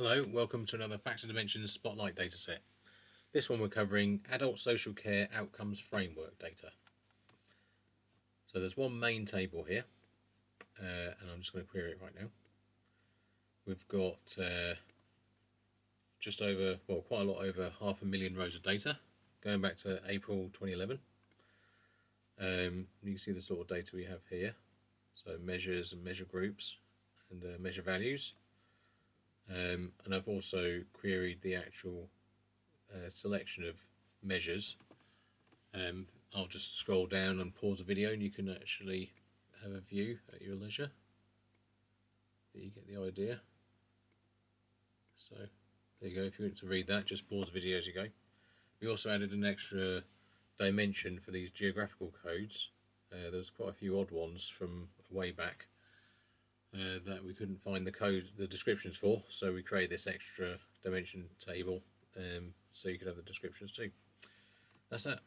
Hello, welcome to another Facts and Dimensions Spotlight dataset. This one we're covering Adult Social Care Outcomes Framework data. So there's one main table here, and I'm just going to query it right now. We've got just over, well, quite a lot over 500,000 rows of data, going back to April 2011. You can see the sort of data we have here, so measures and measure groups and measure values. And I've also queried the actual selection of measures. I'll just scroll down and pause the video and you can actually have a view at your leisure. But you get the idea. So there you go. If you want to read that, just pause the video as you go. We also added an extra dimension for these geographical codes. There's quite a few odd ones from way back that we couldn't find the descriptions for, so we created this extra dimension table so you could have the descriptions too. That's that.